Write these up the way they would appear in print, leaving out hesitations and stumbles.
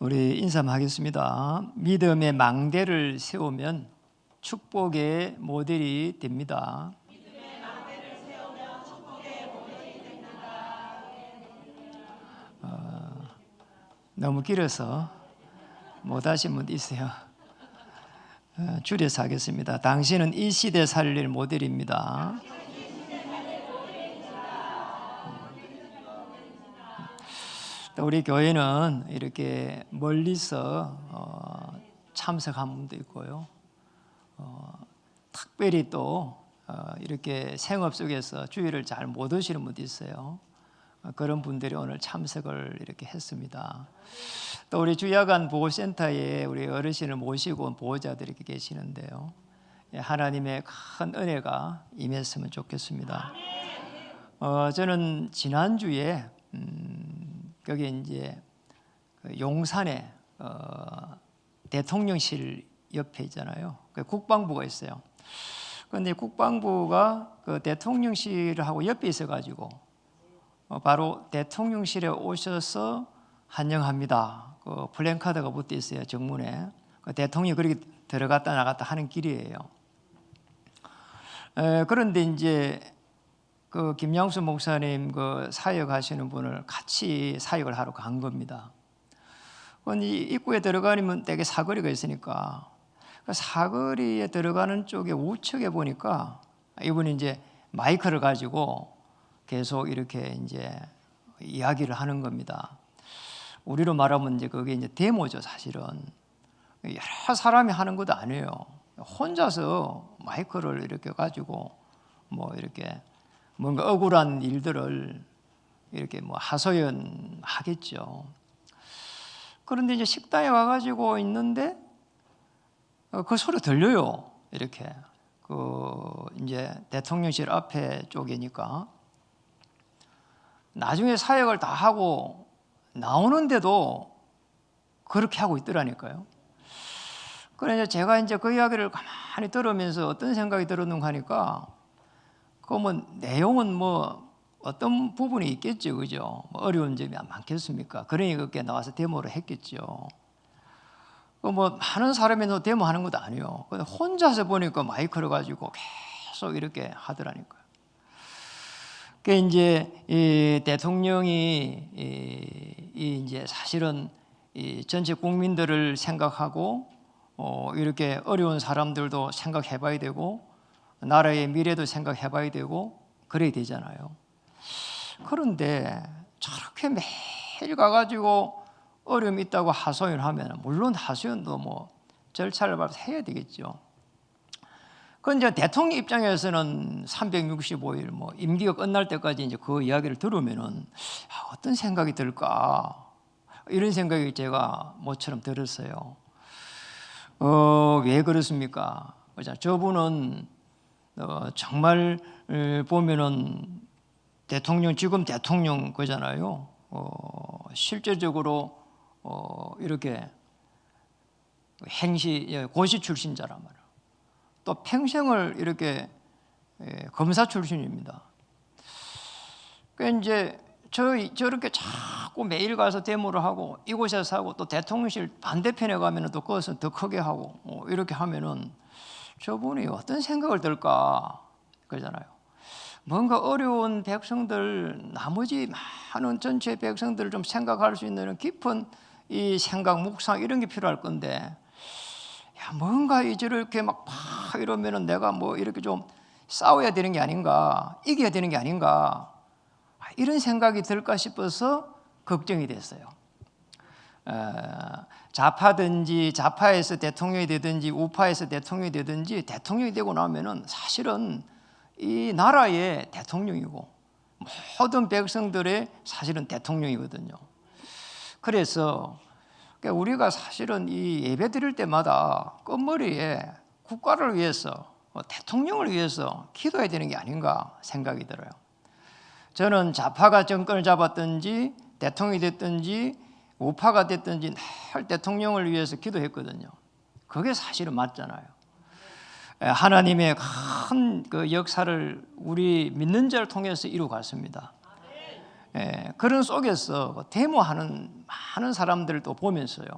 우리 인사하겠습니다. 믿음의 망대를 세우면 축복의 모델이 됩니다. 너무 길어서 못 하신 분 있어요. 줄여서 하겠습니다. 당신은 이 시대 살릴 모델입니다. 우리 교회는 이렇게 멀리서 참석한 분도 있고요. 특별히 또 이렇게 생업 속에서 주일을 잘 못 오시는 분도 있어요. 그런 분들이 오늘 참석을 이렇게 했습니다. 또 우리 주야간 보호센터에 우리 어르신을 모시고 온 보호자들이 계시는데요. 하나님의 큰 은혜가 임했으면 좋겠습니다. 저는 지난주에 거기 이제 용산에 대통령실 옆에 있잖아요. 국방부가 있어요. 그런데 국방부가 그 대통령실하고 옆에 있어가지고 바로 대통령실에 오셔서 환영합니다. 그 플랜카드가 붙어 있어요. 정문에. 대통령이 그렇게 들어갔다 나갔다 하는 길이에요. 그런데 이제 그 김양수 목사님 그 사역하시는 분을 같이 사역을 하러 간 겁니다. 그런데 입구에 들어가면 되게 사거리가 있으니까 그 사거리에 들어가는 쪽에 우측에 보니까 이분이 이제 마이크를 가지고 계속 이렇게 이제 이야기를 하는 겁니다. 우리로 말하면 이제 그게 이제 데모죠, 사실은. 여러 사람이 하는 것도 아니에요. 혼자서 마이크를 이렇게 가지고 뭐 이렇게 뭔가 억울한 일들을 이렇게 뭐 하소연하겠죠. 그런데 이제 식당에 와가지고 있는데 그 소리 들려요. 이렇게 그 이제 대통령실 앞에 쪽이니까 나중에 사역을 다 하고 나오는데도 그렇게 하고 있더라니까요. 그래서 제가 이제 그 이야기를 가만히 들으면서 어떤 생각이 들었는가 하니까 그러면 내용은 뭐 어떤 부분이 있겠죠, 그죠? 뭐 어려운 점이 많겠습니까? 그러니 그렇게 나와서 데모를 했겠죠. 뭐 많은 사람이 데모하는 것도 아니에요. 근데 혼자서 보니까 마이크를 가지고 계속 이렇게 하더라니까요. 그 이제 이 대통령이 이제 사실은 이 전체 국민들을 생각하고 이렇게 어려운 사람들도 생각해봐야 되고. 나라의 미래도 생각해봐야 되고 그래야 되잖아요. 그런데 저렇게 매일 가가지고 어려움이 있다고 하소연하면 물론 하소연도 뭐 절차를 밟아서 해야 되겠죠. 그런데 대통령 입장에서는 365일 뭐 임기가 끝날 때까지 이제 그 이야기를 들으면은 어떤 생각이 들까 이런 생각이 제가 모처럼 들었어요. 왜 그렇습니까? 저분은 정말 보면은 지금 대통령 거잖아요. 실제적으로 이렇게 고시 출신자란 말이에요. 또 평생을 이렇게 검사 출신입니다. 그 이제 저렇게 자꾸 매일 가서 데모를 하고 이곳에서 하고 또 대통령실 반대편에 가면은 또 그것은 더 크게 하고 이렇게 하면은 저분이 어떤 생각을 들까 그러잖아요. 뭔가 어려운 백성들 나머지 많은 전체 백성들을 좀 생각할 수 있는 깊은 이 생각 묵상 이런 게 필요할 건데 뭔가 저렇게 막 이러면은 내가 뭐 이렇게 좀 싸워야 되는 게 아닌가 이겨야 되는 게 아닌가 이런 생각이 들까 싶어서 걱정이 됐어요. 좌파든지 좌파에서 대통령이 되든지 우파에서 대통령이 되든지 대통령이 되고 나면은 사실은 이 나라의 대통령이고 모든 백성들의 사실은 대통령이거든요. 그래서 우리가 사실은 이 예배 드릴 때마다 끝머리에 국가를 위해서 대통령을 위해서 기도해야 되는 게 아닌가 생각이 들어요. 저는 좌파가 정권을 잡았든지 대통령이 됐든지 우파가 됐든지 늘 대통령을 위해서 기도했거든요. 그게 사실은 맞잖아요. 하나님의 큰 그 역사를 우리 믿는 자를 통해서 이루어갔습니다. 그런 속에서 데모하는 많은 사람들도 보면서요.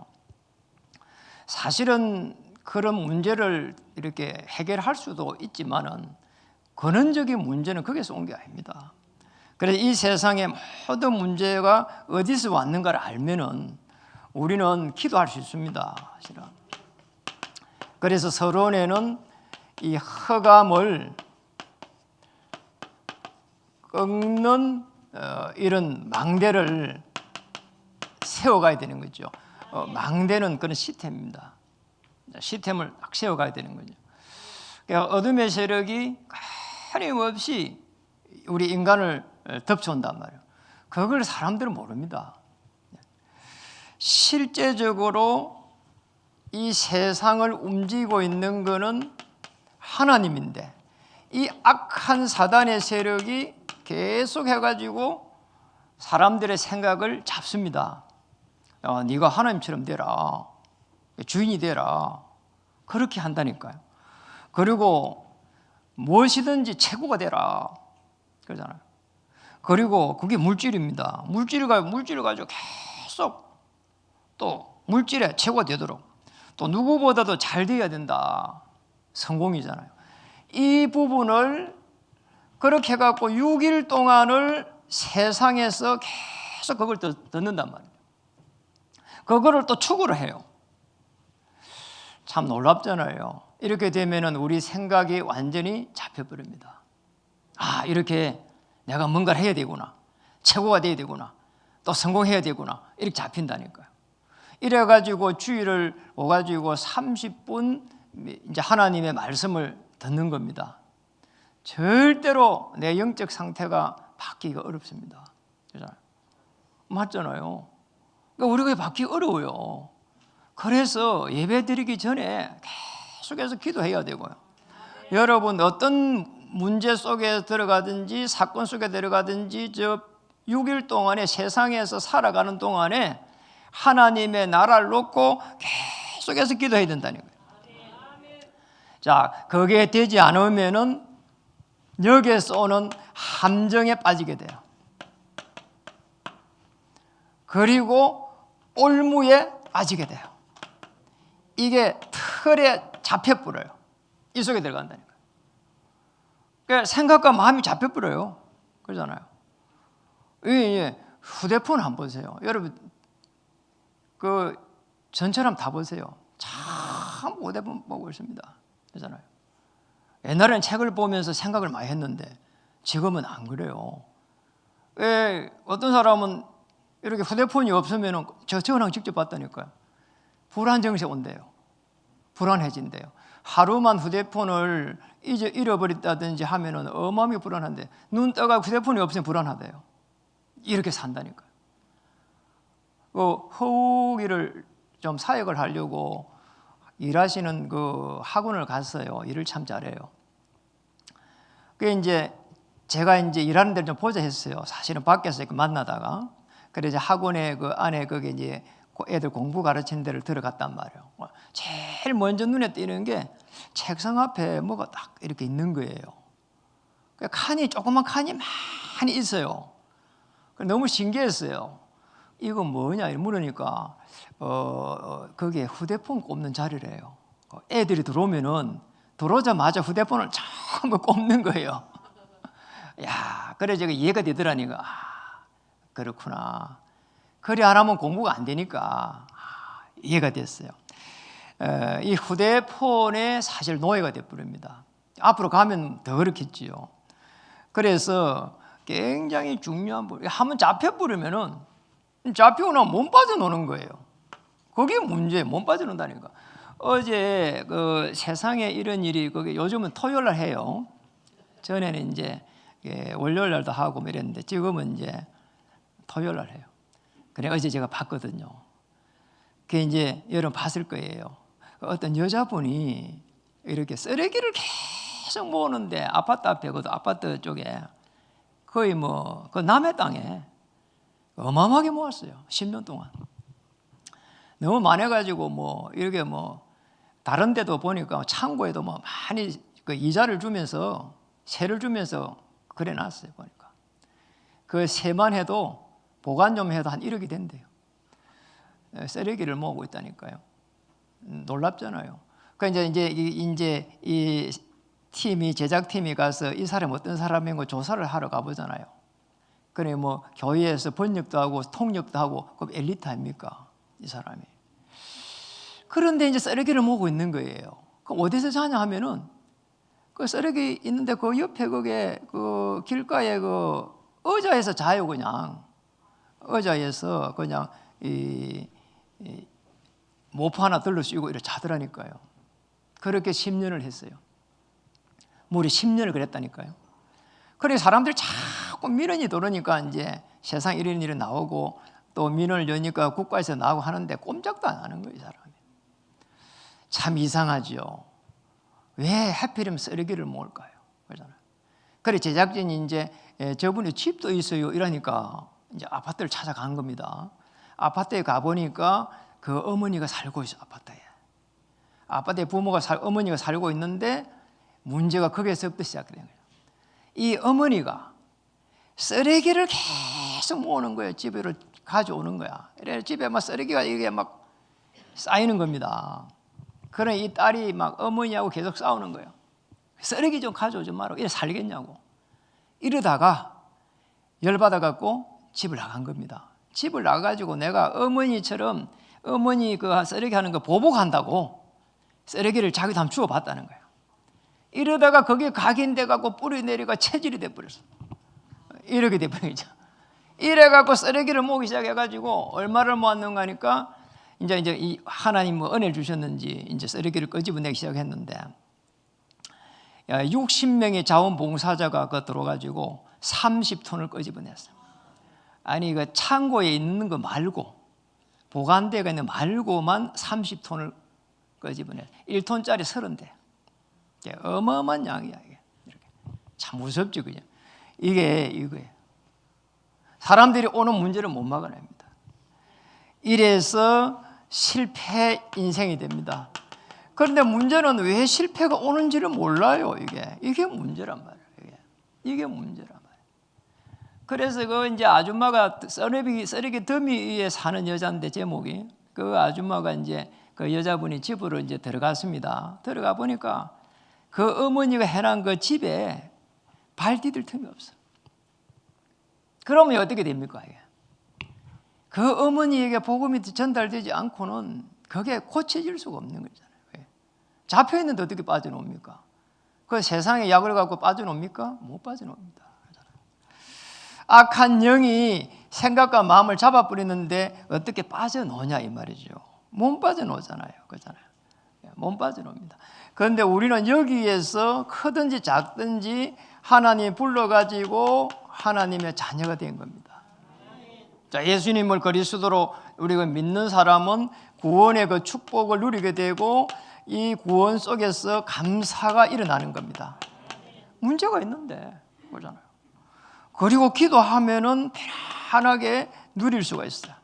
사실은 그런 문제를 이렇게 해결할 수도 있지만은 근원적인 문제는 거기서 온 게 아닙니다. 그래서 이 세상의 모든 문제가 어디서 왔는가를 알면은 우리는 기도할 수 있습니다. 사실은. 그래서 서론에는 이 흑암을 꺾는 이런 망대를 세워가야 되는 거죠. 망대는 그런 시스템입니다. 시스템을 딱 세워가야 되는 거죠. 그러니까 어둠의 세력이 끊임없이 우리 인간을 덮쳐온단 말이에요. 그걸 사람들은 모릅니다. 실제적으로 이 세상을 움직이고 있는 것은 하나님인데 이 악한 사단의 세력이 계속 해가지고 사람들의 생각을 잡습니다. 네가 하나님처럼 되라, 주인이 되라, 그렇게 한다니까요. 그리고 무엇이든지 최고가 되라 그러잖아요. 그리고 그게 물질입니다. 물질을 가지고 계속 또 물질에 최고가 되도록 또 누구보다도 잘 돼야 된다. 성공이잖아요. 이 부분을 그렇게 해갖고 6일 동안을 세상에서 계속 그걸 듣는단 말이에요. 그거를 또 추구를 해요. 참 놀랍잖아요. 이렇게 되면은 우리 생각이 완전히 잡혀버립니다. 아, 이렇게 내가 뭔가를 해야 되구나. 최고가 돼야 되구나. 또 성공해야 되구나. 이렇게 잡힌다니까요. 이래가지고 주일을 오가지고 30분 이제 하나님의 말씀을 듣는 겁니다. 절대로 내 영적 상태가 바뀌기가 어렵습니다. 맞잖아요. 그러니까 우리가 바뀌기 어려워요. 그래서 예배 드리기 전에 계속해서 기도해야 되고요. 여러분 어떤 문제 속에 들어가든지 사건 속에 들어가든지 저 6일 동안에 세상에서 살아가는 동안에 하나님의 나라를 놓고 계속해서 기도해야 된다는 거예요. 자, 그게 되지 않으면은 여기에서 오는 함정에 빠지게 돼요. 그리고 올무에 빠지게 돼요. 이게 틀에 잡혀버려요. 이 속에 들어간다니까요. 그러니까 생각과 마음이 잡혀버려요. 그러잖아요. 휴대폰 한번 보세요. 여러분 그 전처럼 다 보세요. 참 휴대폰 보고 있습니다. 그러잖아요. 옛날에는 책을 보면서 생각을 많이 했는데 지금은 안 그래요. 어떤 사람은 이렇게 휴대폰이 없으면 저 전화 직접 봤다니까요. 불안정세 온대요. 불안해진대요. 하루만 휴대폰을 잃어버렸다든지 하면은 어마어마하게 불안한데 눈 떠가 휴대폰이 없으면 불안하대요. 이렇게 산다니까요. 허우기를 좀 사역을 하려고 일하시는 그 학원을 갔어요. 일을 참 잘해요. 그 이제 제가 이제 일하는 데를 좀 보자 했어요. 사실은 밖에서 이렇게 만나다가 그래서 학원에 그 안에 거기 이제 애들 공부 가르치는 데를 들어갔단 말이에요. 제일 먼저 눈에 띄는 게 책상 앞에 뭐가 딱 이렇게 있는 거예요. 칸이 조그만 칸이 많이 있어요. 너무 신기했어요. 이거 뭐냐 물으니까 거기에 휴대폰 꼽는 자리래요. 애들이 들어오면은 들어오자마자 휴대폰을 전부 꼽는 거예요. 야, 그래 제가 이해가 되더라니까. 아, 그렇구나. 그래 안 하면 공부가 안 되니까 이해가 됐어요. 이 휴대폰에 사실 노예가 되어버립니다. 앞으로 가면 더 그렇겠지요. 그래서 굉장히 중요한 부분. 한번 잡혀버리면은 잡히고 나면 못 빠져노는 거예요. 그게 문제예요. 못 빠져노다니까. 어제 그 세상에 이런 일이 그게 요즘은 토요일 날 해요. 전에는 이제 월요일 날도 하고 뭐 이랬는데 지금은 이제 토요일 날 해요. 그래 어제 제가 봤거든요. 그게 이제 여러분 봤을 거예요. 어떤 여자분이 이렇게 쓰레기를 계속 모으는데 아파트 앞에 그 아파트 쪽에 거의 뭐 그 남의 땅에 어마어마하게 모았어요. 10년 동안. 너무 많아가지고 뭐 이렇게 뭐 다른 데도 보니까 창고에도 뭐 많이 그 이자를 주면서 세를 주면서 그래 놨어요. 보니까 그 세만 해도 보관 좀 해도 한 1억이 된대요. 쓰레기를 모으고 있다니까요. 놀랍잖아요. 그러니까 이제 이 팀이 제작팀이 가서 이 사람 어떤 사람인 거 조사를 하러 가보잖아요. 그래 뭐 교회에서 번역도 하고 통역도 하고 그럼 엘리트 아닙니까 이 사람이. 그런데 이제 쓰레기를 모으고 있는 거예요. 그럼 어디서 자냐 하면은 그 쓰레기 있는데 그 옆에 그게 그 길가에 그 의자에서 자요. 그냥 의자에서 그냥 이 모포 하나 들러 씌우고 이렇게 자더라니까요. 그렇게 10년을 했어요. 무려 10년을 그랬다니까요. 그래 사람들이 자꾸 민원이 들어오니까 이제 세상 이런 일이 나오고 또 민원을 여니까 국가에서 나오고 하는데 꼼짝도 안 하는 거예요, 이 사람이. 참 이상하죠. 왜 하필이면 쓰레기를 모을까요? 그러잖아요. 그래 제작진이 이제 저분이 집도 있어요 이러니까 이제 아파트를 찾아간 겁니다. 아파트에 가 보니까 그 어머니가 살고 있어. 아파트에 어머니가 살고 있는데 문제가 거기에서부터 시작된 거예요. 이 어머니가 쓰레기를 계속 모으는 거예요. 집으로 가져오는 거야. 그래 집에 막 쓰레기가 이게 막 쌓이는 겁니다. 그래 이 딸이 막 어머니하고 계속 싸우는 거예요. 쓰레기 좀 가져오지 마라. 이래 살겠냐고. 이러다가 열받아 갖고 집을 나간 겁니다. 집을 나가가지고 내가 어머니처럼 어머니 그 쓰레기 하는 거 보복한다고 쓰레기를 자기도 한번 주워봤다는 거예요. 이러다가 거기에 각인돼 갖고 뿌리 내리가 체질이 돼버렸어. 이렇게 돼버리죠. 이래갖고 쓰레기를 모으기 시작해가지고 얼마를 모았는가 하니까 이제 이 하나님 뭐 은혜를 주셨는지 이제 쓰레기를 끄집어내기 시작했는데 60명의 자원봉사자가 그 들어가지고 30톤을 끄집어냈어요. 아니 그 창고에 있는 거 말고 보관대가 있는 말고만 30톤을 끄집어냈어요. 1톤짜리 30대. 어마어마한 양이야 이게. 이렇게. 참 무섭죠, 그죠? 이게 이거예요. 사람들이 오는 문제를 못 막아냅니다. 이래서 실패 인생이 됩니다. 그런데 문제는 왜 실패가 오는지를 몰라요. 이게 문제란 말이에요. 이게 문제란 말이에요. 그래서 그 이제 아줌마가 쓰레기 더미 위에 사는 여자인데 제목이 그 아줌마가 이제 그 여자분이 집으로 이제 들어갔습니다. 들어가 보니까 그 어머니가 해놓은 그 집에 발 디딜 틈이 없어. 그러면 어떻게 됩니까? 그 어머니에게 복음이 전달되지 않고는 그게 고쳐질 수가 없는 거잖아요. 잡혀있는데 어떻게 빠져나옵니까? 그 세상에 약을 갖고 빠져나옵니까? 못 빠져나옵니다. 악한 영이 생각과 마음을 잡아버리는데 어떻게 빠져나오냐 이 말이죠. 못 빠져나오잖아요. 그렇잖아요. 못 빠져나옵니다. 그런데 우리는 여기에서 크든지 작든지 하나님이 불러가지고 하나님의 자녀가 된 겁니다. 자, 예수님을 그리스도로 우리가 믿는 사람은 구원의 그 축복을 누리게 되고 이 구원 속에서 감사가 일어나는 겁니다. 문제가 있는데 그러잖아요. 그리고 기도하면은 편안하게 누릴 수가 있어요.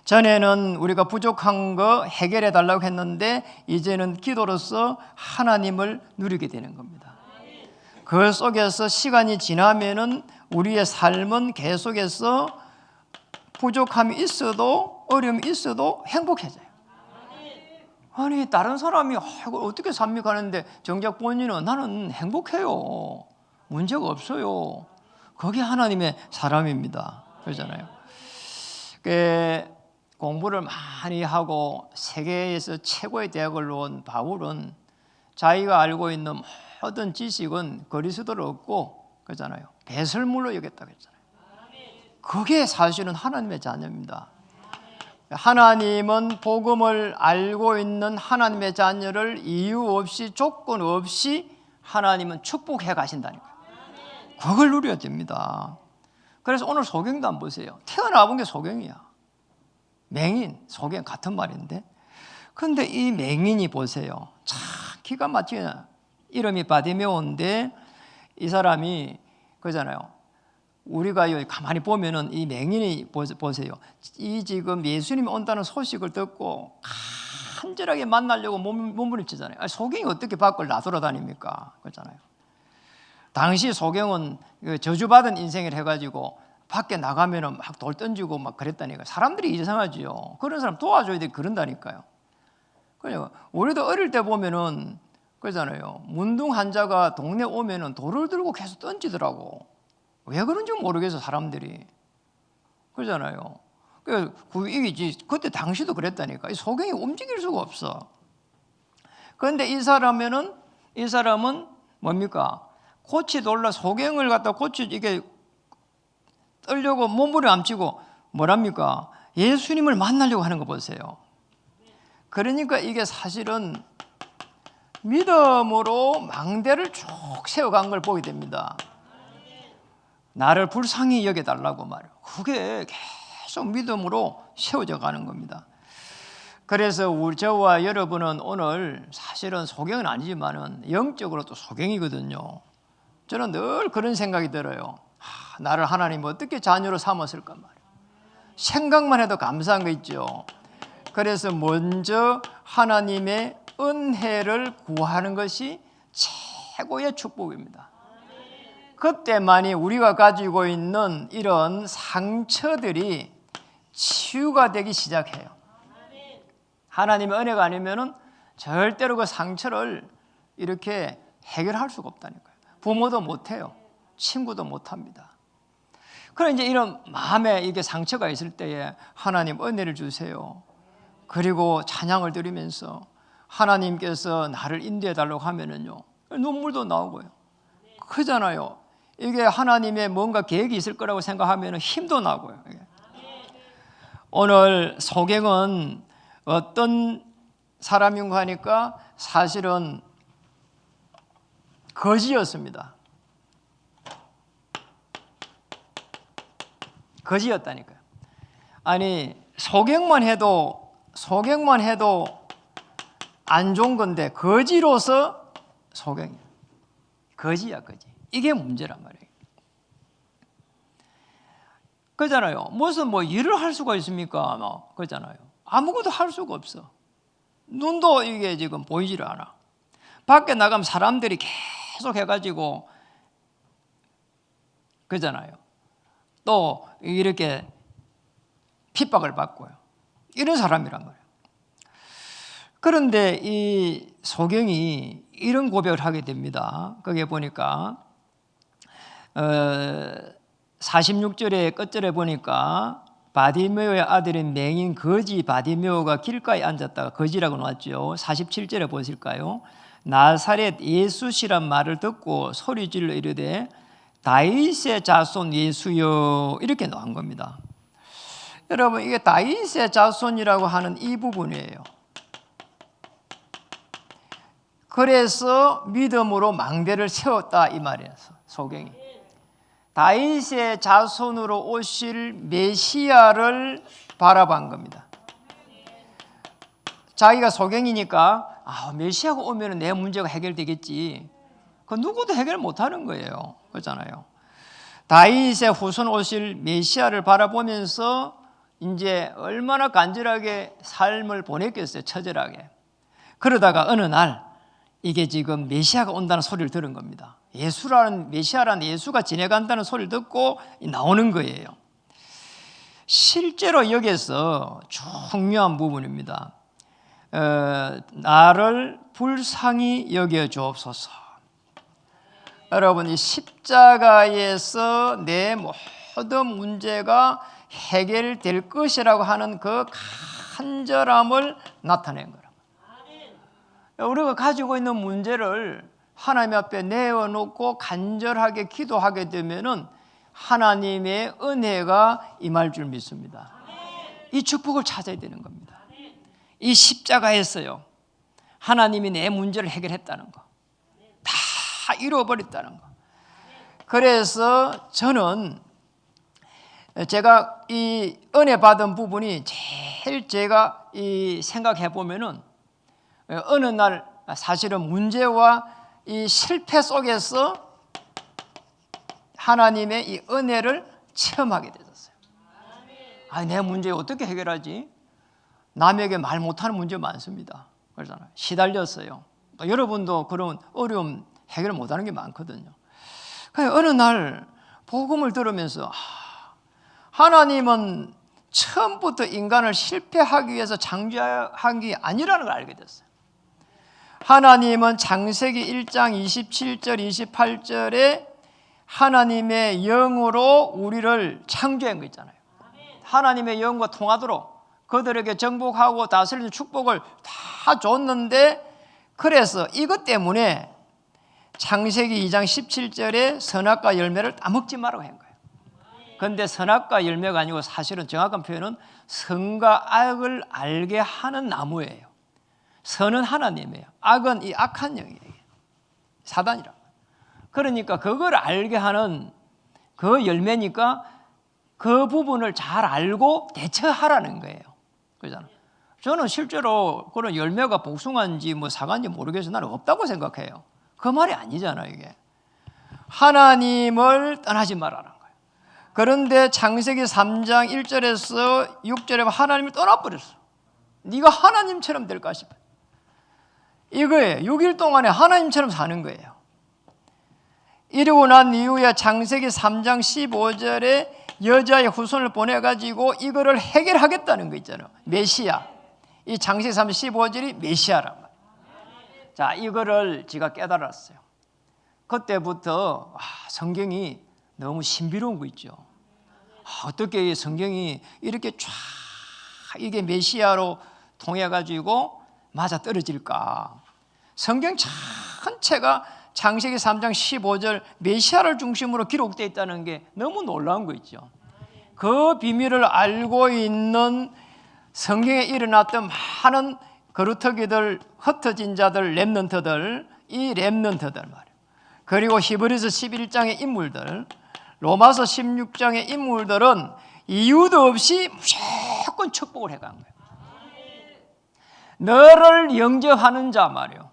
전에는 우리가 부족한 거 해결해 달라고 했는데 이제는 기도로서 하나님을 누리게 되는 겁니다. 그 속에서 시간이 지나면은 우리의 삶은 계속해서 부족함이 있어도 어려움이 있어도 행복해져요. 아니 다른 사람이 이걸 어떻게 삽니까 하는데 정작 본인은 나는 행복해요. 문제가 없어요. 그게 하나님의 사람입니다. 그러잖아요. 공부를 많이 하고 세계에서 최고의 대학을 나온 바울은 자기가 알고 있는 모든 지식은 그리스도를 얻고 그러잖아요. 배설물로 여겼다 그랬잖아요. 그게 사실은 하나님의 자녀입니다. 하나님은 복음을 알고 있는 하나님의 자녀를 이유 없이 조건 없이 하나님은 축복해 가신다니까요. 그걸 누려야 됩니다. 그래서 오늘 소경도 한번 보세요. 태어나 본 게 소경이야. 맹인, 소경 같은 말인데 그런데 이 맹인이 보세요. 참 기가 막히게 이름이 바디메오인데 이 사람이 그잖아요. 우리가 가만히 보면은 이 맹인이 보세요. 이 지금 예수님이 온다는 소식을 듣고 간절하게 만나려고 몸부림치잖아요. 소경이 어떻게 밖을 나돌아다닙니까? 그렇잖아요. 당시 소경은 저주받은 인생을 해가지고 밖에 나가면은 막 돌 던지고 막 그랬다니까요. 사람들이 이상하지요. 그런 사람 도와줘야 돼 그런다니까요. 그러니까 우리도 어릴 때 보면은 그러잖아요. 문둥 환자가 동네 오면은 돌을 들고 계속 던지더라고. 왜 그런지 모르겠어 사람들이. 그러잖아요. 이게 그때 당시도 그랬다니까. 이 소경이 움직일 수가 없어. 그런데 이 사람은 뭡니까? 고치 돌라 소경을 갖다 고치 이게 떨려고 몸부림치고 뭐랍니까? 예수님을 만나려고 하는 거 보세요. 그러니까 이게 사실은 믿음으로 망대를 쭉 세워간 걸 보게 됩니다. 나를 불쌍히 여겨달라고 말이에요. 그게 계속 믿음으로 세워져 가는 겁니다. 그래서 저와 여러분은 오늘 사실은 소경은 아니지만은 영적으로 또 소경이거든요. 저는 늘 그런 생각이 들어요. 나를 하나님 어떻게 자녀로 삼았을까 말이에요. 생각만 해도 감사한 거 있죠. 그래서 먼저 하나님의 은혜를 구하는 것이 최고의 축복입니다. 그때만이 우리가 가지고 있는 이런 상처들이 치유가 되기 시작해요. 하나님의 은혜가 아니면은 절대로 그 상처를 이렇게 해결할 수가 없다니까요. 부모도 못해요. 친구도 못합니다. 그럼 이제 이런 마음에 이게 상처가 있을 때에 하나님 은혜를 주세요. 그리고 찬양을 드리면서 하나님께서 나를 인도해 달라고 하면은요 눈물도 나오고요. 크잖아요. 이게 하나님의 뭔가 계획이 있을 거라고 생각하면 힘도 나고요. 오늘 소경은 어떤 사람인가 하니까 사실은 거지였습니다. 거지였다니까요. 아니 소경만 해도 안 좋은 건데 거지로서 소경이야. 거지야 거지. 이게 문제란 말이에요. 그잖아요. 무슨 일을 할 수가 있습니까? 그잖아요. 아무것도 할 수가 없어. 눈도 이게 지금 보이지를 않아. 밖에 나가면 사람들이 계속 해가지고 그잖아요. 또 이렇게 핍박을 받고요. 이런 사람이란 말이에요. 그런데 이 소경이 이런 고백을 하게 됩니다. 거기에 보니까 46절의 끝절에 보니까 바디메오의 아들인 맹인 거지 바디메오가 길가에 앉았다가 거지라고 나왔죠. 47절에 보실까요? 나사렛 예수시란 말을 듣고 소리질러 이르되 다윗의 자손 예수여 이렇게 나온 겁니다. 여러분 이게 다윗의 자손이라고 하는 이 부분이에요. 그래서 믿음으로 망대를 세웠다 이 말이에요. 소경이 다윗의 자손으로 오실 메시아를 바라본 겁니다. 자기가 소경이니까 메시아가 오면 내 문제가 해결되겠지. 그 누구도 해결 못하는 거예요. 그렇잖아요. 다윗의 후손 오실 메시아를 바라보면서 이제 얼마나 간절하게 삶을 보냈겠어요. 처절하게. 그러다가 어느 날 이게 지금 메시아가 온다는 소리를 들은 겁니다. 메시아라는 예수가 지나간다는 소리를 듣고 나오는 거예요. 실제로 여기서 중요한 부분입니다. 나를 불쌍히 여겨 주옵소서. 여러분 이 십자가에서 내 모든 문제가 해결될 것이라고 하는 그 간절함을 나타낸 거라. 우리가 가지고 있는 문제를 하나님 앞에 내어놓고 간절하게 기도하게 되면은 하나님의 은혜가 임할 줄 믿습니다. 이 축복을 찾아야 되는 겁니다. 이 십자가에서요 하나님이 내 문제를 해결했다는 거, 다 이루어버렸다는 거. 그래서 저는 제가 이 은혜 받은 부분이 제일 제가 이 생각해 보면은 어느 날 사실은 문제와 이 실패 속에서 하나님의 이 은혜를 체험하게 되었어요. 내 문제 어떻게 해결하지? 남에게 말 못하는 문제 많습니다. 그러잖아요. 시달렸어요. 또 여러분도 그런 어려움 해결 못하는 게 많거든요. 어느 날 복음을 들으면서 하나님은 처음부터 인간을 실패하기 위해서 창조한 게 아니라는 걸 알게 됐어요. 하나님은 창세기 1장 27절 28절에 하나님의 영으로 우리를 창조한 거 있잖아요. 하나님의 영과 통하도록 그들에게 정복하고 다스리는 축복을 다 줬는데, 그래서 이것 때문에 창세기 2장 17절에 선악과 열매를 따먹지 말라고 한 거예요. 그런데 선악과 열매가 아니고 사실은 정확한 표현은 선과 악을 알게 하는 나무예요. 선은 하나님이에요. 악은 이 악한 영이에요. 사단이라. 그러니까 그걸 알게 하는 그 열매니까 그 부분을 잘 알고 대처하라는 거예요. 그렇잖아요. 저는 실제로 그런 열매가 복숭아인지 뭐 사과인지 모르겠어요. 나는 없다고 생각해요. 그 말이 아니잖아요, 이게. 하나님을 떠나지 말라는 거예요. 그런데 창세기 3장 1절에서 6절에 하나님을 떠나버렸어. 네가 하나님처럼 될까 싶어요. 이거예요. 6일 동안에 하나님처럼 사는 거예요. 이러고 난 이후에 창세기 3장 15절에 여자의 후손을 보내가지고 이거를 해결하겠다는 거 있잖아요. 메시아. 이 창세기 3장 15절이 메시아란 말이에요. 자, 이거를 제가 깨달았어요. 그때부터 성경이 너무 신비로운 거 있죠. 어떻게 성경이 이렇게 쫙 이게 메시아로 통해가지고 맞아 떨어질까? 성경 전체가 창세기 3장 15절 메시아를 중심으로 기록되어 있다는 게 너무 놀라운 거 있죠. 그 비밀을 알고 있는 성경에 일어났던 많은 거루터기들, 흩어진 자들, 렘넌트들, 이 렘넌트들 말이에요. 그리고 히브리서 11장의 인물들, 로마서 16장의 인물들은 이유도 없이 무조건 축복을 해간 거예요. 너를 영접하는 자 말이에요.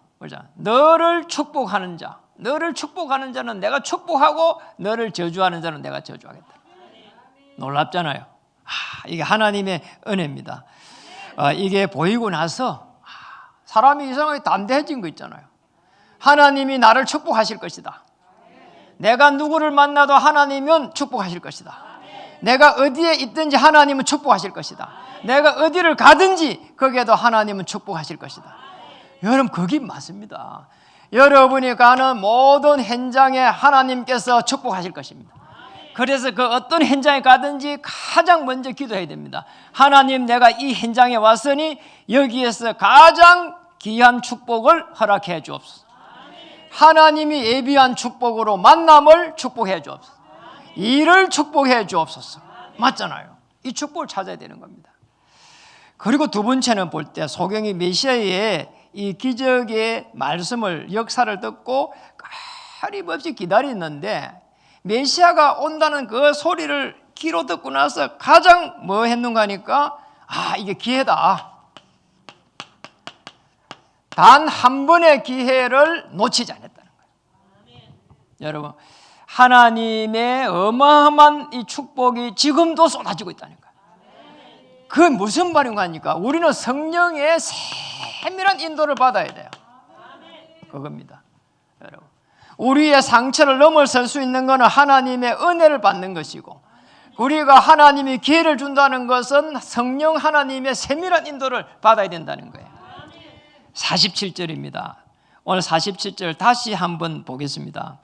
너를 축복하는 자, 너를 축복하는 자는 내가 축복하고 너를 저주하는 자는 내가 저주하겠다. 놀랍잖아요. 이게 하나님의 은혜입니다. 이게 보이고 나서 사람이 이상하게 담대해진 거 있잖아요. 하나님이 나를 축복하실 것이다. 내가 누구를 만나도 하나님은 축복하실 것이다. 내가 어디에 있든지 하나님은 축복하실 것이다. 내가 어디를 가든지 거기에도 하나님은 축복하실 것이다. 여러분, 그게 맞습니다. 여러분이 가는 모든 현장에 하나님께서 축복하실 것입니다. 그래서 그 어떤 현장에 가든지 가장 먼저 기도해야 됩니다. 하나님, 내가 이 현장에 왔으니 여기에서 가장 귀한 축복을 허락해 주옵소서. 하나님이 예비한 축복으로 만남을 축복해 주옵소서. 일을 축복해 주옵소서. 맞잖아요. 이 축복을 찾아야 되는 겁니다. 그리고 두 번째는 볼 때 소경이 메시아의 이 기적의 말씀을, 역사를 듣고 끊임없이 기다리는데, 메시아가 온다는 그 소리를 귀로 듣고 나서 가장 뭐 했는가 하니까 이게 기회다. 단 한 번의 기회를 놓치지 않았다는 거예요. 여러분, 하나님의 어마어마한 이 축복이 지금도 쏟아지고 있다는 거예요. 그게 무슨 말인가 하니까 우리는 성령의 세밀한 인도를 받아야 돼요. 그겁니다. 여러분, 우리의 상처를 넘어설 수 있는 것은 하나님의 은혜를 받는 것이고, 우리가 하나님이 기회를 준다는 것은 성령 하나님의 세밀한 인도를 받아야 된다는 거예요. 47절입니다. 오늘 47절 다시 한번 보겠습니다.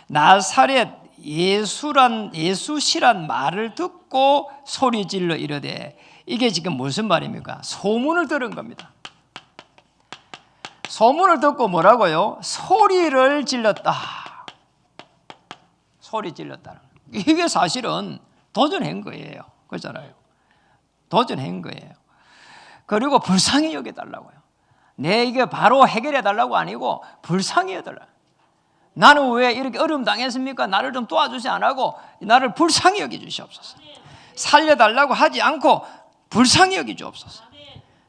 나사렛 예수시란 말을 듣고 소리질러 이르되, 이게 지금 무슨 말입니까? 소문을 들은 겁니다. 소문을 듣고 뭐라고요? 소리를 질렀다. 소리 질렀다. 이게 사실은 도전한 거예요. 그렇잖아요. 도전한 거예요. 그리고 불쌍히 여겨달라고요. 내 이게 바로 해결해 달라고 아니고 불쌍히 여겨달라. 나는 왜 이렇게 어려움 당했습니까? 나를 좀 도와주지 않고 나를 불쌍히 여겨주시옵소서. 살려달라고 하지 않고 불쌍히 여겨주옵소서.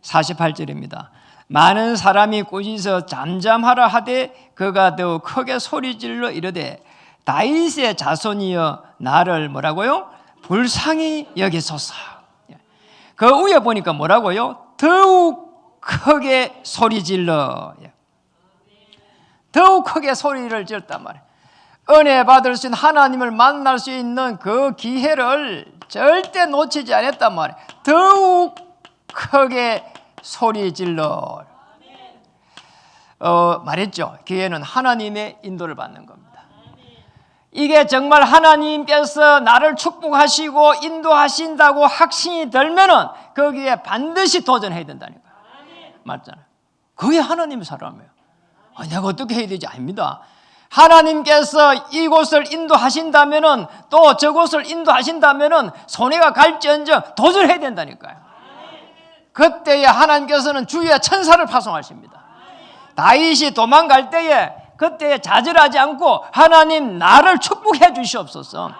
48절입니다. 많은 사람이 꾸짖어 잠잠하라 하되 그가 더욱 크게 소리질러 이르되, 다윗의 자손이여 나를 뭐라고요? 불쌍히 여기소서. 그 위에 보니까 뭐라고요? 더욱 크게 소리질러. 더욱 크게 소리를 질렀단 말이에요. 은혜 받을 수 있는 하나님을 만날 수 있는 그 기회를 절대 놓치지 않았단 말이에요. 더욱 크게 소리 질러 말했죠. 기회는 하나님의 인도를 받는 겁니다. 이게 정말 하나님께서 나를 축복하시고 인도하신다고 확신이 들면은 거기에 반드시 도전해야 된다니까요. 맞잖아요. 그게 하나님의 사람이에요. 내가 어떻게 해야 되지? 아닙니다. 하나님께서 이곳을 인도하신다면은 또 저곳을 인도하신다면은 손해가 갈지언정 도전해야 된다니까요. 그때에 하나님께서는 주의 천사를 파송하십니다. 다윗이 도망갈 때에 그때에 좌절하지 않고 하나님 나를 축복해 주시옵소서.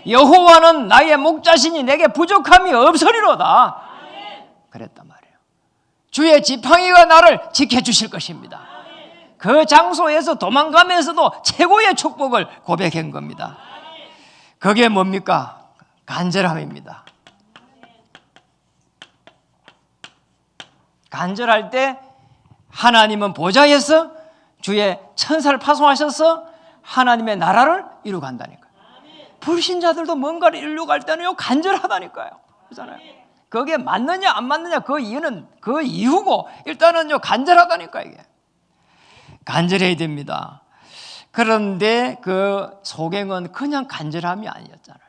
여호와는 나의 목자시니 내게 부족함이 없으리로다. 그랬단 말이에요. 주의 지팡이가 나를 지켜주실 것입니다. 그 장소에서 도망가면서도 최고의 축복을 고백한 겁니다. 그게 뭡니까? 간절함입니다. 간절할 때 하나님은 보좌에서 주의 천사를 파송하셔서 하나님의 나라를 이루간다니까요. 불신자들도 뭔가를 이루려고 할 때는요 간절하다니까요. 그렇잖아요. 그게 맞느냐 안 맞느냐 그 이유는 그 이유고 일단은요 간절하다니까. 이게 간절해야 됩니다. 그런데 그 소경은 그냥 간절함이 아니었잖아요.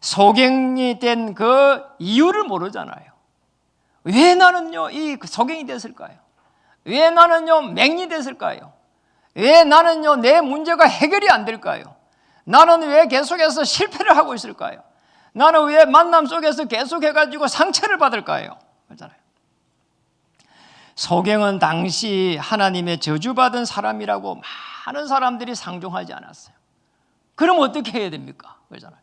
소경이 된 그 이유를 모르잖아요. 왜 나는요 이 소경이 됐을까요? 왜 나는요 맹인이 됐을까요? 왜 나는요 내 문제가 해결이 안 될까요? 나는 왜 계속해서 실패를 하고 있을까요? 나는 왜 만남 속에서 계속해가지고 상처를 받을까요? 그렇잖아요. 소경은 당시 하나님의 저주받은 사람이라고 많은 사람들이 상종하지 않았어요. 그럼 어떻게 해야 됩니까? 그렇잖아요.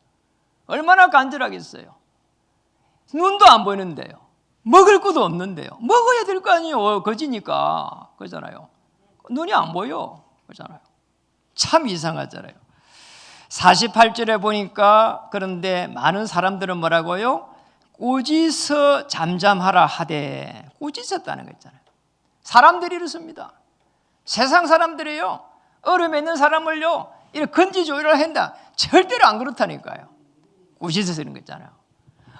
얼마나 간절하겠어요. 눈도 안 보이는데요. 먹을 것도 없는데요. 먹어야 될 거 아니에요. 거지니까. 그렇잖아요. 눈이 안 보여. 그렇잖아요. 참 이상하잖아요. 48절에 보니까 그런데 많은 사람들은 뭐라고요? 꾸짖어 잠잠하라 하되 꾸짖었다는 거 있잖아요. 사람들이 이렇습니다. 세상 사람들이요. 얼음에 있는 사람을요. 이렇게 건지조이를 한다. 절대로 안 그렇다니까요. 꾸짖어서 이런 거 있잖아요.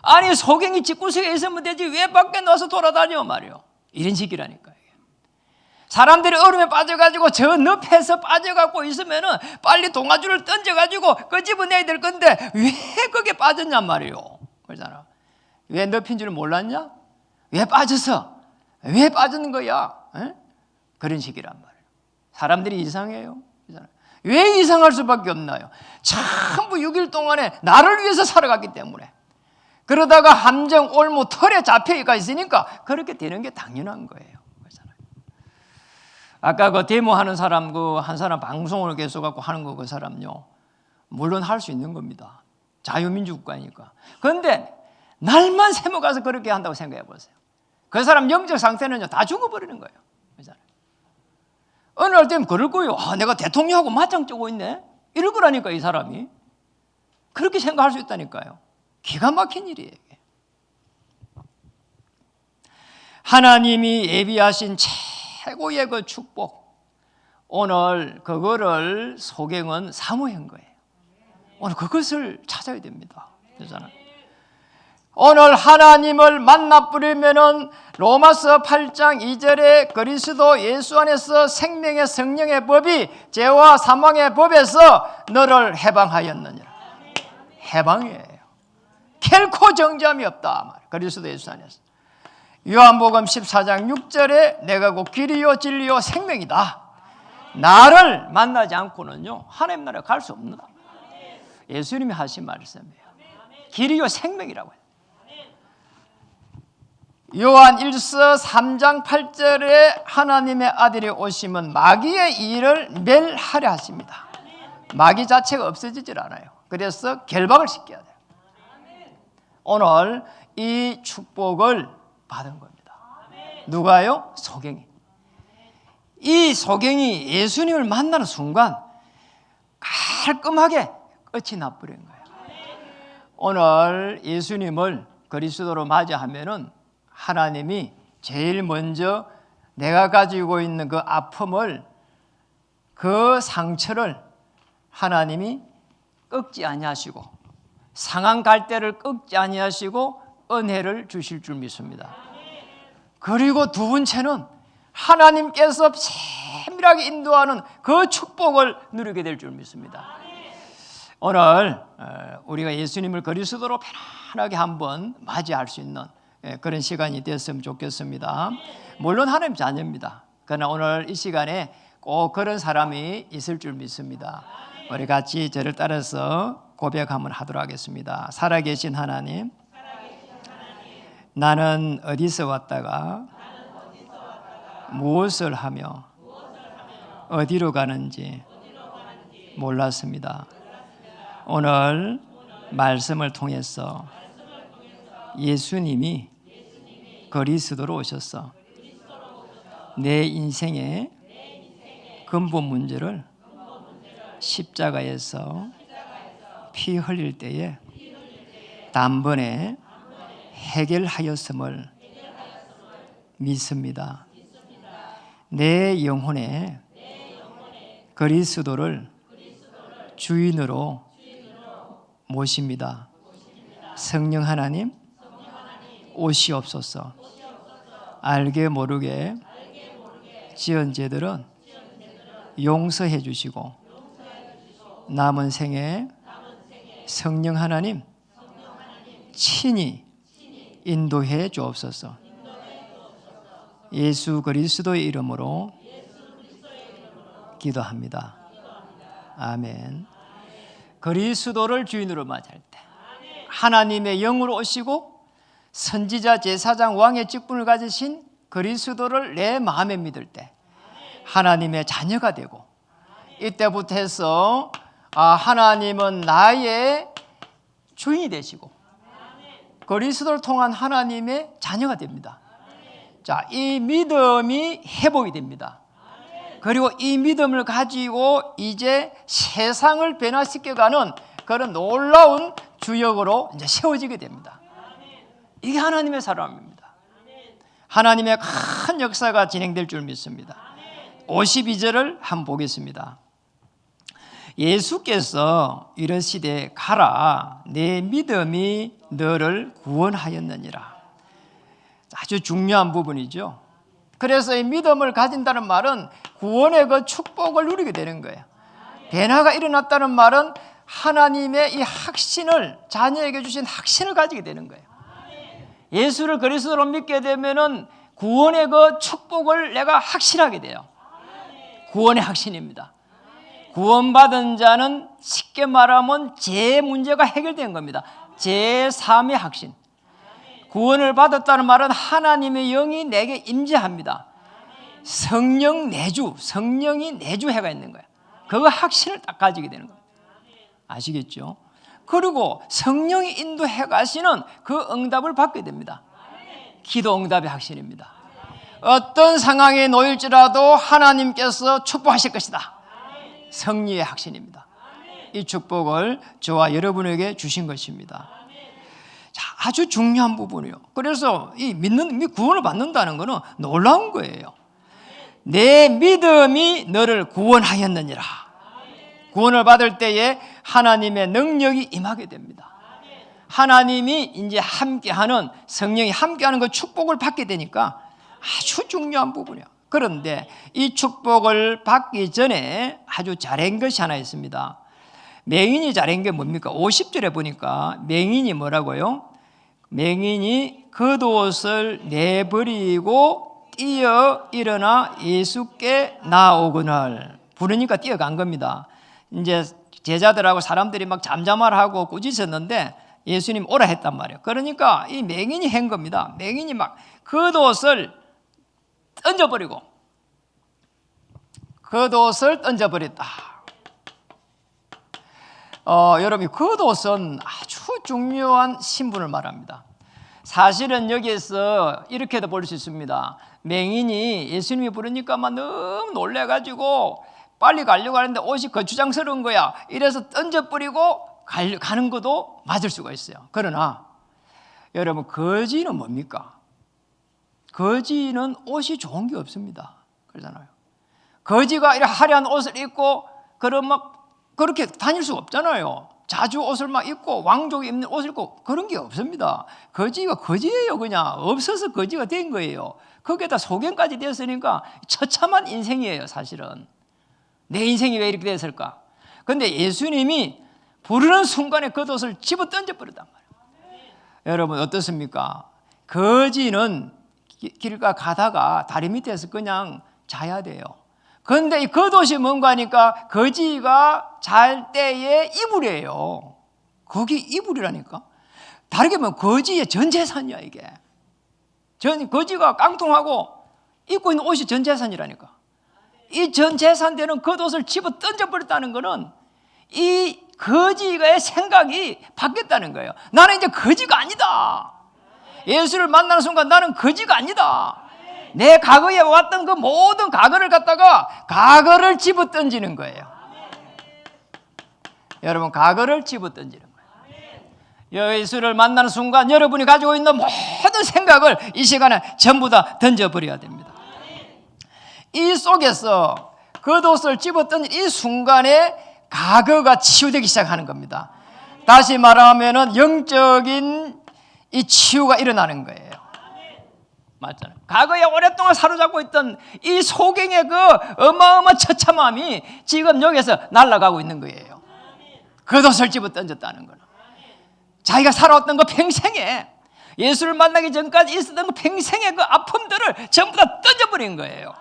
아니 소경이 집구석에 있으면 되지 왜 밖에 나와서 돌아다녀 말이요. 이런 식이라니까요. 사람들이 얼음에 빠져가지고 저 늪에서 빠져갖고 있으면은 빨리 동아줄을 던져가지고 끄집어내야 될 건데 왜 거기에 빠졌냔 말이요. 그러잖아. 왜 늪인 줄 몰랐냐? 왜 빠져서? 왜 빠지는 거야? 에? 그런 식이란 말이에요. 사람들이 이상해요. 그러잖아. 왜 이상할 수밖에 없나요? 전부 6일 동안에 나를 위해서 살아갔기 때문에. 그러다가 함정, 올무, 털에 잡혀가 있으니까 그렇게 되는 게 당연한 거예요. 그렇잖아요. 아까 그 데모하는 사람, 그 한 사람 방송을 계속 갖고 하는 거 그 사람요. 물론 할 수 있는 겁니다. 자유민주국가니까. 그런데 날만 세모가서 그렇게 한다고 생각해 보세요. 그 사람 영적 상태는요 다 죽어버리는 거예요. 그렇잖아요. 어느 날 때는 그럴 거예요. 내가 대통령하고 맞짱 뜨고 있네. 이럴 거라니까 이 사람이. 그렇게 생각할 수 있다니까요. 기가 막힌 일이에요. 하나님이 예비하신 최고의 그 축복, 오늘 그거를 소경은 사모한 거예요. 오늘 그것을 찾아야 됩니다. 그렇잖아요. 오늘 하나님을 만나버리면은 로마서 8장 2절에 그리스도 예수 안에서 생명의 성령의 법이 죄와 사망의 법에서 너를 해방하였느니라. 해방이에요. 결코 정죄함이 없다. 그리스도 예수 안에서. 요한복음 14장 6절에 내가 곧 길이요 진리요 생명이다. 나를 만나지 않고는요 하나님 나라에 갈 수 없다. 예수님이 하신 말씀이에요. 길이요 생명이라고 해요. 요한 1서 3장 8절에 하나님의 아들이 오시면 마귀의 일을 멸하려 하십니다. 마귀 자체가 없어지질 않아요. 그래서 결박을 시켜야 돼요. 오늘 이 축복을 받은 겁니다. 누가요? 소경이. 이 소경이 예수님을 만나는 순간 깔끔하게 끝이 나버린 거예요. 오늘 예수님을 그리스도로 맞이하면은 하나님이 제일 먼저 내가 가지고 있는 그 아픔을, 그 상처를 하나님이 꺾지 아니하시고 상한 갈대를 꺾지 아니하시고 은혜를 주실 줄 믿습니다. 그리고 두 번째는 하나님께서 세밀하게 인도하는 그 축복을 누리게 될 줄 믿습니다. 오늘 우리가 예수님을 그리스도로 편안하게 한번 맞이할 수 있는 그런 시간이 됐으면 좋겠습니다. 물론 하나님 자녀입니다. 그러나 오늘 이 시간에 꼭 그런 사람이 있을 줄 믿습니다. 우리 같이 저를 따라서 고백 한번 하도록 하겠습니다. 살아계신 하나님, 나는 어디서 왔다가 무엇을 하며 어디로 가는지 몰랐습니다. 오늘 말씀을 통해서 예수님이 그리스도로 오셔서 내 인생의 근본 문제를 십자가에서 피 흘릴 때에 단번에 해결하였음을 믿습니다. 내 영혼에 그리스도를 주인으로 모십니다. 성령 하나님 오시옵소서. 알게 모르게 지은 죄들은 용서해 주시고 남은 생에 성령 하나님 친히 인도해 주옵소서. 예수 그리스도의 이름으로 기도합니다. 아멘. 그리스도를 주인으로 맞이할 때 하나님의 영으로 오시고 선지자 제사장 왕의 직분을 가지신 그리스도를 내 마음에 믿을 때 하나님의 자녀가 되고 이때부터 해서 하나님은 나의 주인이 되시고 그리스도를 통한 하나님의 자녀가 됩니다. 자, 이 믿음이 회복이 됩니다. 그리고 이 믿음을 가지고 이제 세상을 변화시켜가는 그런 놀라운 주역으로 이제 세워지게 됩니다. 이게 하나님의 사람입니다. 하나님의 큰 역사가 진행될 줄 믿습니다. 52절을 한번 보겠습니다. 예수께서 이르시되 가라, 내 믿음이 너를 구원하였느니라. 아주 중요한 부분이죠. 그래서 이 믿음을 가진다는 말은 구원의 그 축복을 누리게 되는 거예요. 변화가 일어났다는 말은 하나님의 이 확신을, 자녀에게 주신 확신을 가지게 되는 거예요. 예수를 그리스도로 믿게 되면은 구원의 그 축복을 내가 확신하게 돼요. 구원의 확신입니다. 구원받은 자는 쉽게 말하면 제 문제가 해결된 겁니다. 제3의 확신. 구원을 받았다는 말은 하나님의 영이 내게 임재합니다. 성령 내주, 성령이 내주해가 있는 거예요. 그 확신을 딱 가지게 되는 거예요. 아시겠죠? 그리고 성령이 인도해 가시는 그 응답을 받게 됩니다. 기도 응답의 확신입니다. 어떤 상황에 놓일지라도 하나님께서 축복하실 것이다. 승리의 확신입니다. 이 축복을 저와 여러분에게 주신 것입니다. 자, 아주 중요한 부분이에요. 그래서 이 구원을 받는다는 것은 놀라운 거예요. 내 믿음이 너를 구원하였느니라. 구원을 받을 때에 하나님의 능력이 임하게 됩니다. 하나님이 이제 함께하는, 성령이 함께하는 그 축복을 받게 되니까 아주 중요한 부분이에요. 그런데 이 축복을 받기 전에 아주 잘한 것이 하나 있습니다. 맹인이 잘한 게 뭡니까? 50절에 보니까 맹인이 뭐라고요? 맹인이 겉옷을 내버리고 뛰어 일어나 예수께 나오거늘. 부르니까 뛰어간 겁니다. 이제 제자들하고 사람들이 막 잠잠하라고 꾸짖었는데 예수님 오라 했단 말이에요. 그러니까 이 맹인이 한 겁니다. 맹인이 막 겉옷을 던져버리고, 겉옷을 던져버렸다. 여러분, 겉옷은 아주 중요한 신분을 말합니다. 사실은 여기에서 이렇게도 볼 수 있습니다. 맹인이 예수님이 부르니까 막 너무 놀래가지고 빨리 가려고 하는데 옷이 거추장스러운 거야. 이래서 던져버리고 가는 것도 맞을 수가 있어요. 그러나 여러분, 거지는 뭡니까? 거지는 옷이 좋은 게 없습니다. 그러잖아요. 거지가 이렇게 화려한 옷을 입고 그런 막 그렇게 다닐 수 없잖아요. 자주 옷을 막 입고 왕족이 입는 옷을 입고 그런 게 없습니다. 거지가 거지예요. 그냥 없어서 거지가 된 거예요. 거기에다 소경까지 됐으니까 처참한 인생이에요. 사실은 내 인생이 왜 이렇게 됐을까? 근데 예수님이 부르는 순간에 겉옷을 집어 던져버렸단 말이에요. 여러분 어떻습니까? 거지는 길가 가다가 다리 밑에서 그냥 자야 돼요. 그런데 이 겉옷이 뭔가 하니까 거지가 잘 때의 이불이에요. 거기 이불이라니까. 다르게 보면 거지의 전 재산이야 이게. 거지가 깡통하고 입고 있는 옷이 전 재산이라니까. 이 전 재산 되는 겉옷을 집어 던져버렸다는 것은 이 거지의 생각이 바뀌었다는 거예요. 나는 이제 거지가 아니다. 예수를 만나는 순간 나는 거지가 아니다. 내 과거에 왔던 그 모든 과거를 갖다가 과거를 집어 던지는 거예요. 여러분 과거를 집어 던지는 거예요. 예수를 만나는 순간 여러분이 가지고 있는 모든 생각을 이 시간에 전부 다 던져버려야 됩니다. 이 속에서 겉옷을 집어 던진 이 순간에 과거가 치유되기 시작하는 겁니다. 다시 말하면 영적인 이 치유가 일어나는 거예요. 맞잖아요. 과거에 오랫동안 사로잡고 있던 이 소경의 그 어마어마한 처참함이 지금 여기서 날아가고 있는 거예요. 겉옷을 집어 던졌다는 거는 자기가 살아왔던 그 평생에 예수를 만나기 전까지 있었던 그 평생의 그 아픔들을 전부 다 던져버린 거예요.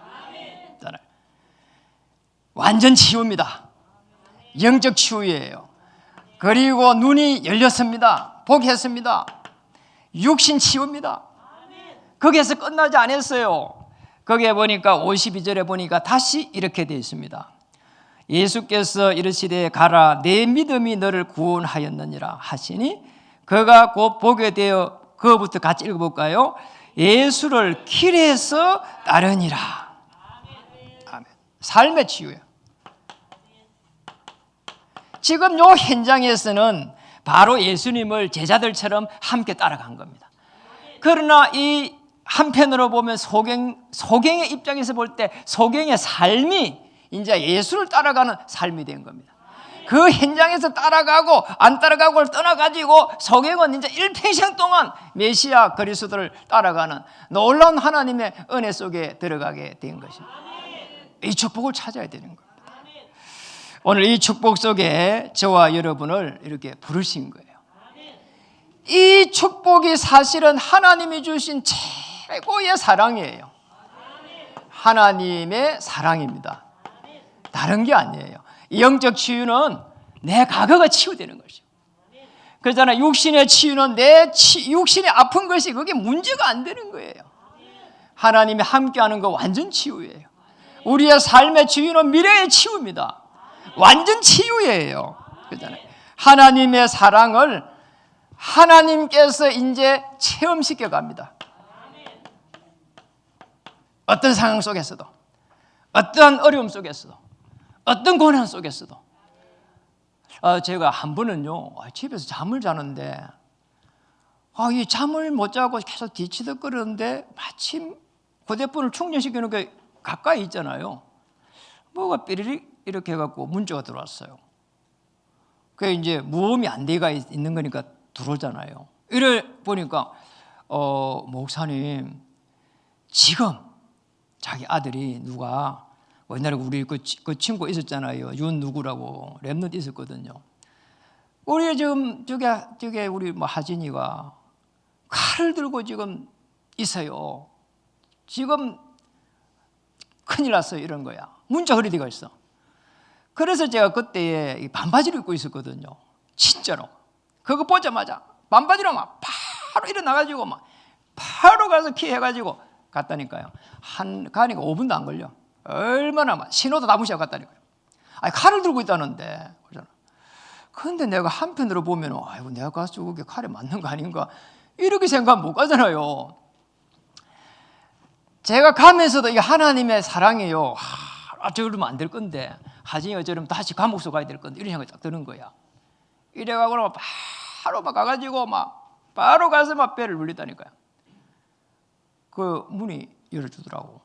완전 치유입니다. 영적 치유예요. 그리고 눈이 열렸습니다. 복했습니다. 육신 치유입니다. 거기에서 끝나지 않았어요. 거기에 보니까 52절에 보니까 다시 이렇게 되어 있습니다. 예수께서 이르시되 가라 내 믿음이 너를 구원하였느니라 하시니 그가 곧 보게 되어 그거부터 같이 읽어볼까요? 예수를 길에서 따르니라. 아멘. 삶의 치유예요. 지금 요 현장에서는 바로 예수님을 제자들처럼 함께 따라간 겁니다. 그러나 이 한편으로 보면 소경의 입장에서 볼 때 소경의 삶이 이제 예수를 따라가는 삶이 된 겁니다. 그 현장에서 따라가고 안 따라가고를 떠나가지고 소경은 이제 일평생 동안 메시아 그리스도를 따라가는 놀라운 하나님의 은혜 속에 들어가게 된 것입니다. 이 축복을 찾아야 되는 거예요. 오늘 이 축복 속에 저와 여러분을 이렇게 부르신 거예요. 이 축복이 사실은 하나님이 주신 최고의 사랑이에요. 하나님의 사랑입니다. 다른 게 아니에요. 이 영적 치유는 내 과거가 치유되는 것이죠. 그러잖아요. 육신의 치유는 내 육신이 아픈 것이 그게 문제가 안 되는 거예요. 하나님이 함께하는 거 완전 치유예요. 우리의 삶의 치유는 미래의 치유입니다. 완전 치유예요. 그렇잖아요. 하나님의 사랑을 하나님께서 이제 체험시켜 갑니다. 어떤 상황 속에서도, 어떠한 어려움 속에서도, 어떤 고난 속에서도. 제가 한 번은요, 집에서 잠을 자는데, 이 잠을 못 자고 계속 뒤치덕거리는데, 마침 휴대폰을 충전시키는 게 가까이 있잖아요. 뭐가 삐리릭 이렇게 해갖고 문자가 들어왔어요. 그게 이제 무음이 안 돼가 있는 거니까 들어오잖아요. 이래 보니까 목사님 지금 자기 아들이 누가 옛날에 우리 그 친구 있었잖아요. 윤 누구라고 랩넌트 있었거든요. 우리 지금 저게 우리 뭐 하진이가 칼을 들고 지금 있어요. 지금 큰일 났어요. 이런 거야. 문자 허리띠가 있어. 그래서 제가 그때 반바지를 입고 있었거든요. 진짜로. 그거 보자마자 반바지로 막 바로 일어나가지고 막 바로 가서 키해가지고 갔다니까요. 가니까 5분도 안 걸려. 얼마나 막 신호도 다 무시하고 갔다니까요. 칼을 들고 있다는데. 그런데 내가 한편으로 보면 아이고 내가 가서 그게 칼에 맞는 거 아닌가 이렇게 생각하면 못 가잖아요. 제가 가면서도 이게 하나님의 사랑이에요. 저러면 안 될 건데 하진이가 저러면 다시 감옥소 가야 될 건데 이런 생각이 딱 드는 거야. 이래가고 바로 막 가가지고 막 바로 가서 막 배를 눌리다니까요. 그 문이 열어주더라고.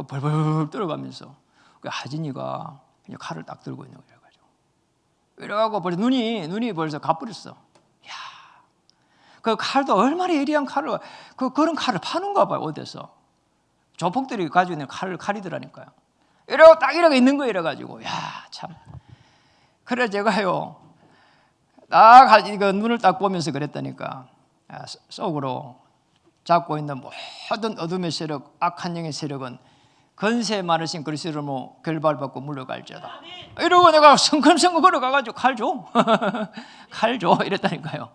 벌벌 떨어가면서 그 하진이가 칼을 딱 들고 있는 거예요. 이래갖고 벌써 눈이 벌써 가버렸어. 야, 그 칼도 얼마나 예리한 칼을, 그런 칼을 파는가 봐요, 어디서. 조폭들이 가지고 있는 칼이더라니까요. 이러고 딱 이러고 있는 거예요, 이래가지고. 야, 참. 그래, 제가요, 딱 그 눈을 딱 보면서 그랬다니까. 속으로 잡고 있는 모든 어둠의 세력, 악한 영의 세력은 건세 많으신 그리스도로 뭐 결발받고 물러갈지어다. 이러고 내가 성큼성큼 걸어가가지고 칼 줘. 칼 줘. 이랬다니까요.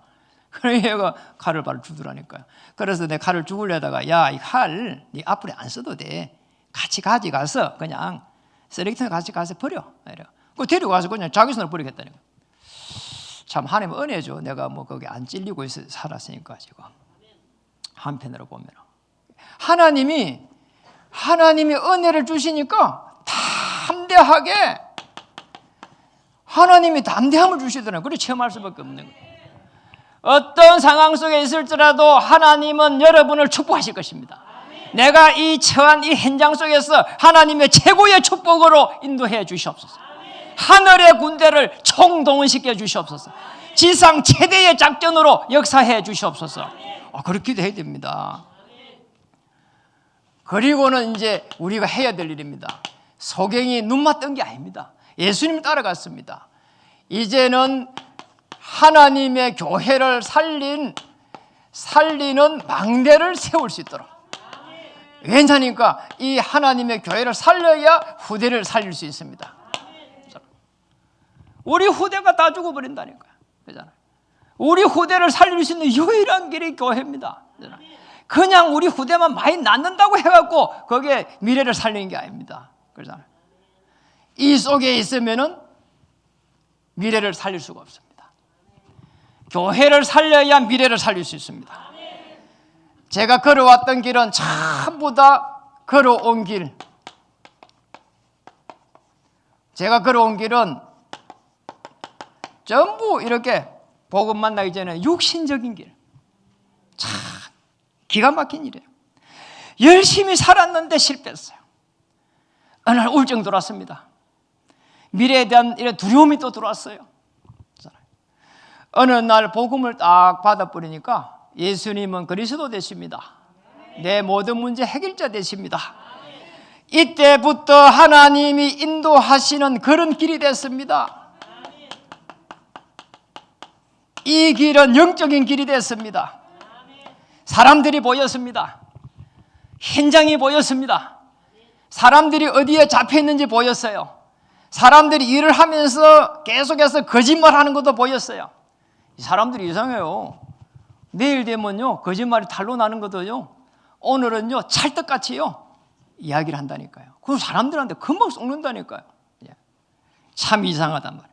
그래 얘가 칼을 바로 주더라니까요. 그래서 내 칼을 주우려다가 야, 이 칼 네 앞으로 안 써도 돼. 같이 가져가서 그냥 쓰레기통에 같이 가서 버려. 이래. 그 데리고 가서 그냥 자기 손으로 버리겠다니까. 참 하나님 은혜죠. 내가 뭐 거기 안 찔리고 있어 살았으니까 지금. 한편으로 보면 하나님이 은혜를 주시니까 담대하게 하나님이 담대함을 주시더라고요. 그래 체험할 수밖에 없는 거예요. 어떤 상황 속에 있을지라도 하나님은 여러분을 축복하실 것입니다. 내가 이 처한 이 현장 속에서 하나님의 최고의 축복으로 인도해 주시옵소서. 하늘의 군대를 총동원시켜 주시옵소서. 지상 최대의 작전으로 역사해 주시옵소서. 그렇게 해야 됩니다. 그리고는 이제 우리가 해야 될 일입니다. 소경이 눈만 뜬 게 아닙니다. 예수님 따라갔습니다. 이제는 하나님의 교회를 살리는 망대를 세울 수 있도록. 왜냐니까 이 하나님의 교회를 살려야 후대를 살릴 수 있습니다. 우리 후대가 다 죽어버린다니까요. 그잖아요. 우리 후대를 살릴 수 있는 유일한 길이 교회입니다. 그냥 우리 후대만 많이 낳는다고 해갖고 거기에 미래를 살리는 게 아닙니다. 그렇잖아요. 이 속에 있으면은 미래를 살릴 수가 없습니다. 교회를 살려야 미래를 살릴 수 있습니다. 제가 걸어왔던 길은 전부 다 걸어온 길. 제가 걸어온 길은 전부 이렇게 복음 만나기 전에 육신적인 길. 참 기가 막힌 일이에요. 열심히 살았는데 실패했어요. 어느 날 우울증 들어왔습니다. 미래에 대한 이런 두려움이 또 들어왔어요. 어느 날 복음을 딱 받아버리니까 예수님은 그리스도 되십니다. 내 모든 문제 해결자 되십니다. 이때부터 하나님이 인도하시는 그런 길이 됐습니다. 이 길은 영적인 길이 됐습니다. 사람들이 보였습니다. 현장이 보였습니다. 사람들이 어디에 잡혀 있는지 보였어요. 사람들이 일을 하면서 계속해서 거짓말하는 것도 보였어요. 이 사람들이 이상해요. 내일 되면요 거짓말이 탄로 나는 것도요 오늘은요 찰떡같이요 이야기를 한다니까요. 그 사람들한테 금방 속는다니까요. 참 이상하단 말이에요.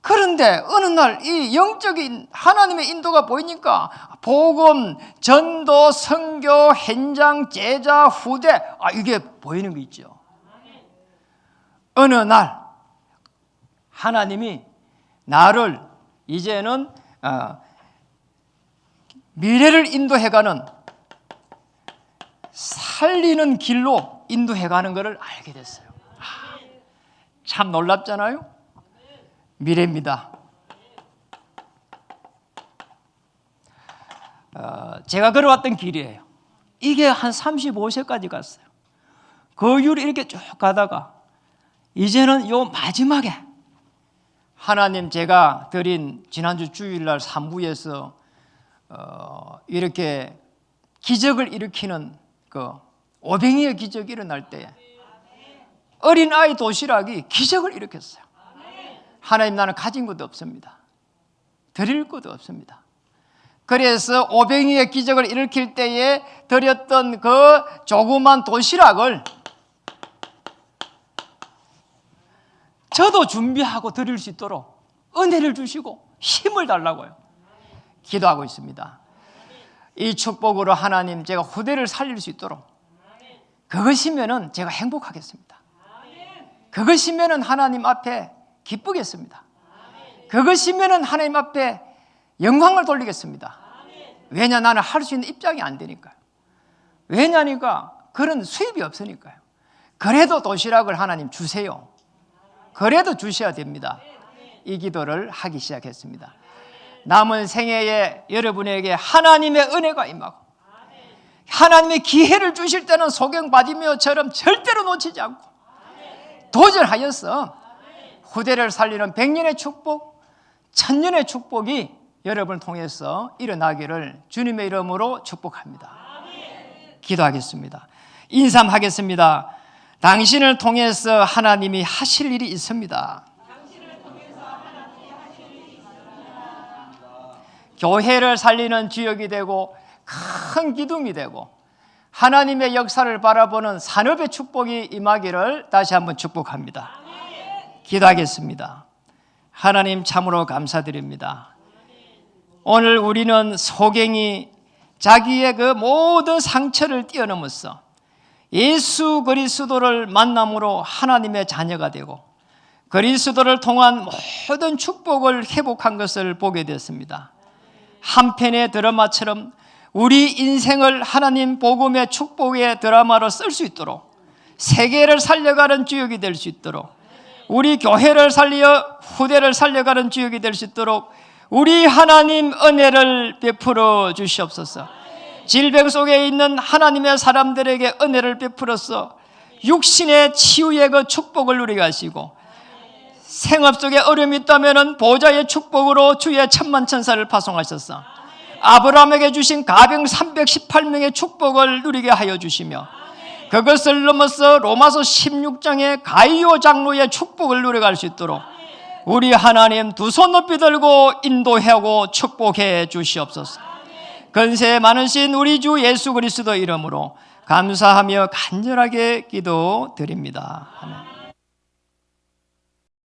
그런데 어느 날 이 영적인 하나님의 인도가 보이니까 복음, 전도, 선교, 현장, 제자, 후대 이게 보이는 거 있죠. 어느 날 하나님이 나를 이제는 미래를 인도해가는 살리는 길로 인도해가는 것을 알게 됐어요. 참 놀랍잖아요. 미래입니다. 제가 걸어왔던 길이에요. 이게 한 35세까지 갔어요. 그 이후로 이렇게 쭉 가다가 이제는 요 마지막에 하나님 제가 드린 지난주 주일날 3부에서 이렇게 기적을 일으키는 그 오병이의 기적이 일어날 때 어린아이 도시락이 기적을 일으켰어요. 하나님 나는 가진 것도 없습니다. 드릴 것도 없습니다. 그래서 오병이의 기적을 일으킬 때에 드렸던 그 조그만 도시락을 저도 준비하고 드릴 수 있도록 은혜를 주시고 힘을 달라고요. 기도하고 있습니다. 이 축복으로 하나님 제가 후대를 살릴 수 있도록 그것이면은 제가 행복하겠습니다. 그것이면은 하나님 앞에 기쁘겠습니다. 그것이면은 하나님 앞에 영광을 돌리겠습니다. 왜냐 나는 할 수 있는 입장이 안 되니까요. 왜냐니까 그런 수입이 없으니까요. 그래도 도시락을 하나님 주세요. 그래도 주셔야 됩니다. 이 기도를 하기 시작했습니다. 남은 생애에 여러분에게 하나님의 은혜가 임하고 하나님의 기회를 주실 때는 소경 바디메오처럼 절대로 놓치지 않고 도전하여서 후대를 살리는 100년의 축복, 1000년의 축복이 여러분을 통해서 일어나기를 주님의 이름으로 축복합니다. 기도하겠습니다. 인삼하겠습니다. 당신을 통해서 하나님이 하실 일이 있습니다. 교회를 살리는 주역이 되고 큰 기둥이 되고 하나님의 역사를 바라보는 산업의 축복이 임하기를 다시 한번 축복합니다. 기도하겠습니다. 하나님 참으로 감사드립니다. 오늘 우리는 소경이 자기의 그 모든 상처를 뛰어넘어서 예수 그리스도를 만남으로 하나님의 자녀가 되고 그리스도를 통한 모든 축복을 회복한 것을 보게 됐습니다. 한편의 드라마처럼 우리 인생을 하나님 복음의 축복의 드라마로 쓸 수 있도록 세계를 살려가는 주역이 될 수 있도록 우리 교회를 살려 후대를 살려가는 주역이 될 수 있도록 우리 하나님 은혜를 베풀어 주시옵소서. 질병 속에 있는 하나님의 사람들에게 은혜를 베풀어서 육신의 치유의 그 축복을 누리게 하시고 생업 속에 어려움이 있다면 보좌의 축복으로 주의 천만천사를 파송하셔서 아브라함에게 주신 가병 318명의 축복을 누리게 하여 주시며 그것을 넘어서 로마서 16장의 가이오 장로의 축복을 누려갈 수 있도록 우리 하나님 두 손 높이 들고 인도하고 축복해 주시옵소서. 근세 많으신 우리 주 예수 그리스도 이름으로 감사하며 간절하게 기도드립니다. 아멘.